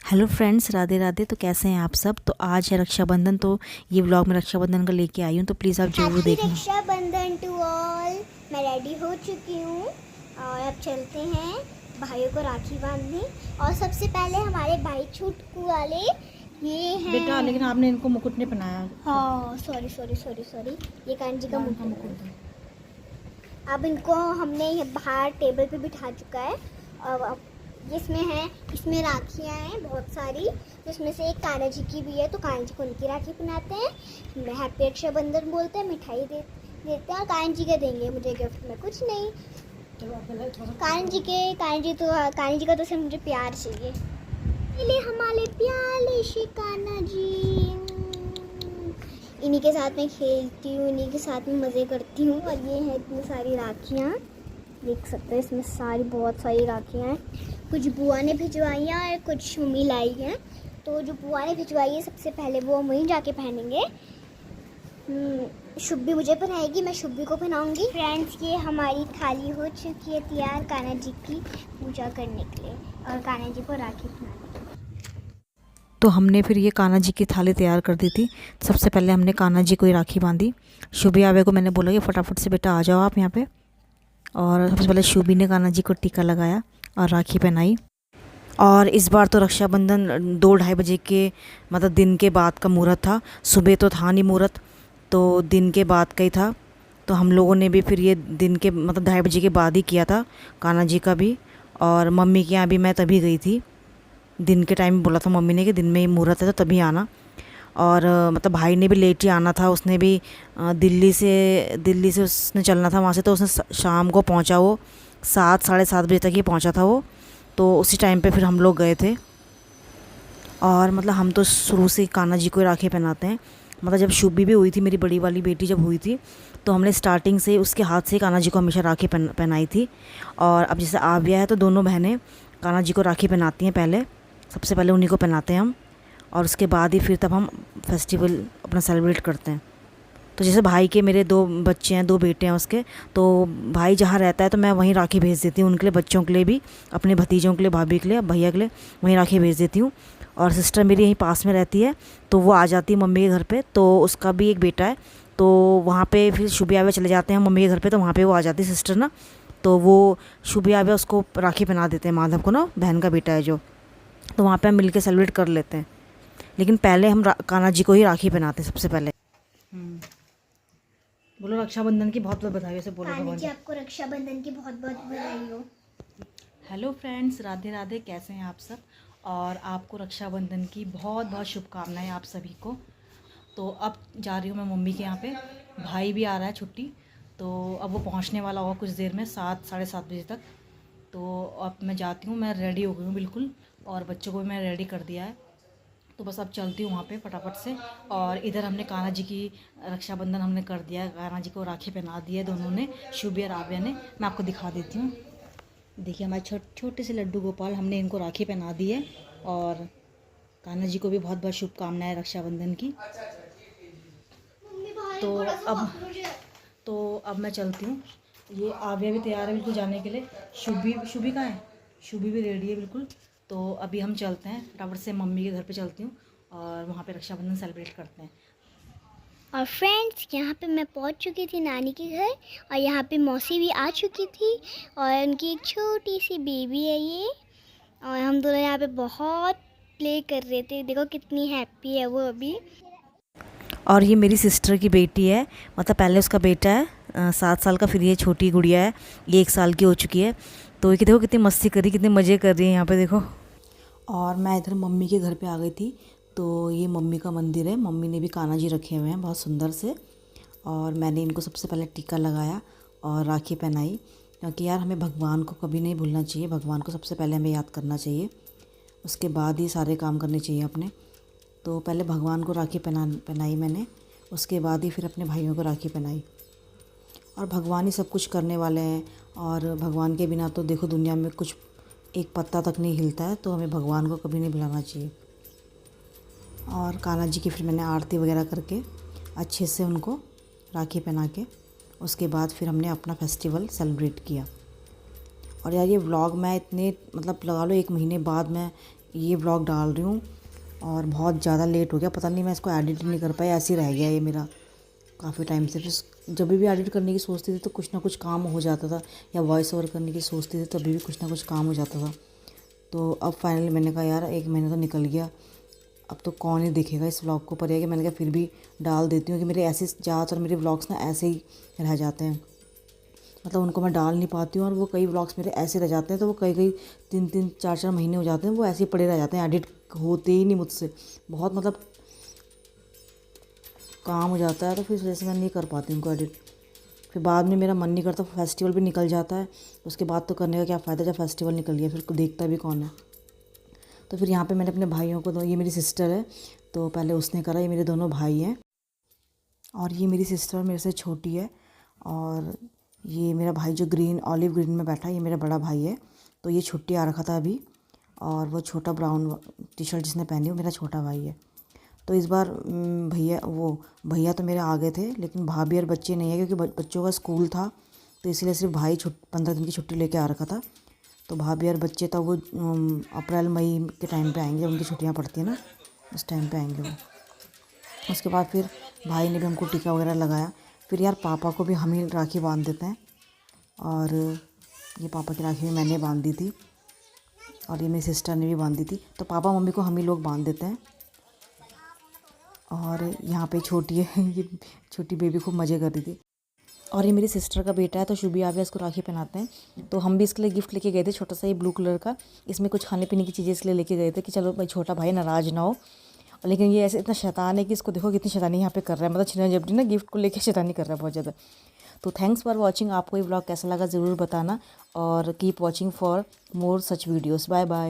Hello friends, Radhe Radhe. तो कैसे हैं आप सब। तो आज है रक्षाबंधन, तो ये व्लॉग मैं रक्षाबंधन का लेके आई हूँ, तो प्लीज़ आप जरूर हैप्पी देखना। Rakshabandhan to all. मैं रेडी हो चुकी हूँ और अब चलते हैं भाइयों को राखी बांधने। और सबसे पहले हमारे भाई छुटकू वाले ये हैं। बेटा, लेकिन आपने इनको मुकुट नहीं पहनाया। हाँ, सॉरी सॉरी सॉरी सॉरी, ये कांजी का मुकुट है। अब इनको हमने ये बाहर टेबल पे बिठा चुका है। और अब इसमें है, इसमें राखियाँ हैं बहुत सारी, जिसमें से एक कान्हा जी की भी है, तो कान्हा जी को उनकी राखी पहनाते हैं। हैप्पी रक्षाबंधन बोलते हैं, मिठाई देते हैं। और कान्हा जी का देंगे मुझे गिफ्ट में कुछ नहीं। कान्हा जी का तो सिर्फ मुझे प्यार चाहिए। इसलिए हमारे प्यारे श्री कान्हा जी, इन्हीं के साथ में खेलती हूँ, इन्हीं के साथ में मज़े करती हूँ। और ये है इतनी सारी राखियाँ, देख सकते हैं इसमें सारी बहुत सारी राखियाँ हैं। कुछ बुआ ने भिजवाई हैं और कुछ मम्मी लाई हैं। तो जो बुआ ने भिजवाई है सबसे पहले वो हम वहीं जाके पहनेंगे। शुभी मुझे पहनाएगी, मैं शुभी को पहनाऊंगी। फ्रेंड्स, ये हमारी थाली हो चुकी है तैयार कान्हा जी की पूजा करने के लिए और कान्हा जी को राखी पहनाने। तो हमने फिर ये कान्हा जी की थाली तैयार कर दी थी। सबसे पहले हमने कान्हा जी को ही राखी बांधी। शुभी आवे को मैंने बोला कि फटाफट से बेटा आ जाओ आप यहाँ पे। और सबसे पहले शुभी ने कान्हा जी को टीका लगाया और राखी पहनाई। और इस बार तो रक्षाबंधन 2-2:30 बजे के मतलब दिन के बाद का मुहूर्त था। सुबह तो था नहीं मुहूर्त, तो दिन के बाद का ही था। तो हम लोगों ने भी फिर ये दिन के मतलब 2:30 बजे के बाद ही किया था कान्हा जी का भी। और मम्मी के यहाँ भी मैं तभी गई थी। दिन के टाइम बोला था मम्मी ने कि दिन में ही मुहूर्त है तो तभी आना। और मतलब भाई ने भी लेट ही आना था। उसने भी दिल्ली से उसने चलना था वहाँ से, तो उसने शाम को पहुँचा वो 7-7:30 बजे तक ही पहुँचा था वो। तो उसी टाइम पे फिर हम लोग गए थे। और मतलब हम तो शुरू से कान्हा जी को ही राखी पहनाते हैं। मतलब जब शुभी भी हुई थी, मेरी बड़ी वाली बेटी जब हुई थी, तो हमने स्टार्टिंग से उसके हाथ से कान्हा जी को हमेशा राखी पहनाई थी। और अब जैसे आव्या है तो दोनों बहनें कान्हा जी को राखी पहनाती हैं। पहले सबसे पहले उन्हीं को पहनाते हैं हम, और उसके बाद ही फिर तब हम फेस्टिवल अपना सेलिब्रेट करते हैं। तो जैसे भाई के मेरे 2 बच्चे हैं, 2 बेटे हैं उसके, तो भाई जहाँ रहता है तो मैं वहीं राखी भेज देती हूँ उनके लिए, बच्चों के लिए भी, अपने भतीजों के लिए, भाभी के लिए, भैया के लिए वहीं राखी भेज देती हूँ। और सिस्टर मेरी यहीं पास में रहती है, तो वो आ जाती है मम्मी के घर पे। तो उसका भी एक बेटा है, तो वहाँ पे फिर शुभी आवे चले जाते हैं मम्मी के घर पे, तो वहाँ पे वो आ जाती है सिस्टर ना। तो वो शुभी आवे उसको राखी पहना देते हैं, माधव को ना, बहन का बेटा है जो। तो वहाँ पे हम मिल के सेलिब्रेट कर लेते हैं। लेकिन पहले हम कान्हा जी को ही राखी पहनाते हैं सबसे पहले। बोलो रक्षाबंधन की बहुत बहुत बधाई से बोलो भगवान जी। आपको रक्षाबंधन की बहुत बहुत बधाई हो। Hello friends, Radhe Radhe. कैसे हैं आप सब। और आपको रक्षाबंधन की बहुत बहुत शुभकामनाएं आप सभी को। तो अब जा रही हूँ मैं मम्मी के यहाँ पे। भाई भी आ रहा है छुट्टी, तो अब वो पहुँचने वाला होगा कुछ देर में, 7-7:30 बजे तक। तो अब मैं जाती हूँ, मैं रेडी हो गई हूँ बिल्कुल, और बच्चों को भी मैं रेडी कर दिया है। तो बस अब चलती हूँ वहाँ पे फटाफट से। और इधर हमने कान्हा जी की रक्षाबंधन हमने कर दिया है, कान्हा जी को राखी पहना दी है दोनों ने, शुभी और आव्या ने। मैं आपको दिखा देती हूँ। देखिए हमारे छोटे से लड्डू गोपाल, हमने इनको राखी पहना दी है। और कान्हा जी को भी बहुत बहुत शुभकामनाएं रक्षाबंधन की। तो अब मैं चलती हूँ। ये आव्या भी तैयार है बिल्कुल जाने के लिए। शुभी कहाँ है। शुभी भी रेडी है बिल्कुल। तो अभी हम चलते हैं फटाफट से, मम्मी के घर पे चलती हूँ और वहाँ पे रक्षाबंधन सेलिब्रेट करते हैं। और फ्रेंड्स, यहाँ पे मैं पहुँच चुकी थी नानी के घर, और यहाँ पे मौसी भी आ चुकी थी, और उनकी एक छोटी सी बेबी है ये। और हम दोनों यहाँ पे बहुत प्ले कर रहे थे, देखो कितनी हैप्पी है वो अभी। और ये मेरी सिस्टर की बेटी है, मतलब पहले उसका बेटा है 7 साल का, फिर ये छोटी गुड़िया है, ये 1 साल की हो चुकी है। तो ये देखो कितनी मस्ती कर रही, कितने मज़े कर रही है यहाँ पे देखो। और मैं इधर मम्मी के घर पे आ गई थी। तो ये मम्मी का मंदिर है, मम्मी ने भी कान्हा जी रखे हुए हैं बहुत सुंदर से। और मैंने इनको सबसे पहले टीका लगाया और राखी पहनाई, क्योंकि यार हमें भगवान को कभी नहीं भूलना चाहिए, भगवान को सबसे पहले हमें याद करना चाहिए, उसके बाद ही सारे काम करने चाहिए अपने। तो पहले भगवान को राखी पहनाई मैंने, उसके बाद ही फिर अपने भाइयों को राखी पहनाई। और भगवान ही सब कुछ करने वाले हैं, और भगवान के बिना तो देखो दुनिया में कुछ एक पत्ता तक नहीं हिलता है, तो हमें भगवान को कभी नहीं भुलाना चाहिए। और कान्हा जी की फिर मैंने आरती वगैरह करके अच्छे से उनको राखी पहना के, उसके बाद फिर हमने अपना फेस्टिवल सेलिब्रेट किया। और यार ये व्लॉग मैं इतने मतलब लगा लो 1 महीने बाद मैं ये ब्लॉग डाल रही हूँ और बहुत ज़्यादा लेट हो गया, पता नहीं मैं इसको एडिट नहीं कर पाई, ऐसे ही रह गया ये मेरा काफ़ी टाइम से। फिर जब भी एडिट करने की सोचती थी तो कुछ ना कुछ काम हो जाता था, या वॉइस ओवर करने की सोचती थी तभी भी कुछ ना कुछ काम हो जाता था। तो अब फाइनली मैंने कहा यार 1 महीना तो निकल गया, अब तो कौन ही देखेगा इस व्लॉग को, पर यह कि मैंने कहा फिर भी डाल देती हूँ कि मेरे ऐसे ज़्यादातर मेरे व्लॉग्स ना ऐसे ही रह जाते हैं, मतलब उनको मैं डाल नहीं पाती हूँ, और वो कई व्लॉग्स मेरे ऐसे रह जाते हैं, तो वो कई 3-3 4-4 महीने हो जाते हैं, वो ऐसे ही पड़े रह जाते हैं, एडिट होते ही नहीं मुझसे, बहुत मतलब काम हो जाता है, तो फिर इस वजह से मैं नहीं कर पाती उनको एडिट। फिर बाद में मेरा मन नहीं करता, फेस्टिवल भी निकल जाता है, उसके बाद तो करने का क्या फ़ायदा जब फेस्टिवल निकल गया, फिर देखता भी कौन है। तो फिर यहाँ पे मैंने अपने भाइयों को, ये मेरी सिस्टर है तो पहले उसने करा, ये मेरे दोनों भाई हैं, और ये मेरी सिस्टर मेरे से छोटी है, और ये मेरा भाई जो ऑलिव ग्रीन में बैठा है ये मेरा बड़ा भाई है। तो ये छुट्टी आ रखा था अभी, और वो छोटा ब्राउन टी शर्ट जिसने पहनी वो मेरा छोटा भाई है। तो इस बार भैया तो मेरे आ गए थे, लेकिन भाभी और बच्चे नहीं है, क्योंकि बच्चों का स्कूल था, तो इसलिए सिर्फ भाई 15 दिन की छुट्टी लेके आ रखा था। तो भाभी और बच्चे तो वो अप्रैल मई के टाइम पे आएंगे, उनकी छुट्टियां पड़ती हैं ना, उस टाइम पे आएंगे वो। उसके बाद फिर भाई ने भी हमको टीका वगैरह लगाया। फिर यार पापा को भी हम ही राखी बांध देते हैं, और ये पापा की राखी भी मैंने बांध दी थी, और ये मेरी सिस्टर ने भी बांध दी थी, तो पापा मम्मी को हम ही लोग बांध देते हैं। और यहाँ पे छोटी है ये छोटी बेबी खूब मज़े कर रही थी, और ये मेरी सिस्टर का बेटा है, तो शुभी आवे इसको राखी पहनाते हैं। तो हम भी इसके लिए गिफ्ट लेके गए थे, छोटा सा ये ब्लू कलर का, इसमें कुछ खाने पीने की चीज़ें इसलिए लेके गए थे कि चलो भाई छोटा भाई नाराज़ ना हो। लेकिन ये ऐसे इतना शैतान है कि इसको देखो कितनी शैतानी यहाँ पे कर रहा है, मतलब छिना झपटी ना गिफ्ट को लेके शैतानी कर रहा है बहुत ज़्यादा। तो थैंक्स फॉर वॉचिंग, आपको ये ब्लॉग कैसा लगा ज़रूर बताना, और keep watching for more such videos. Bye bye.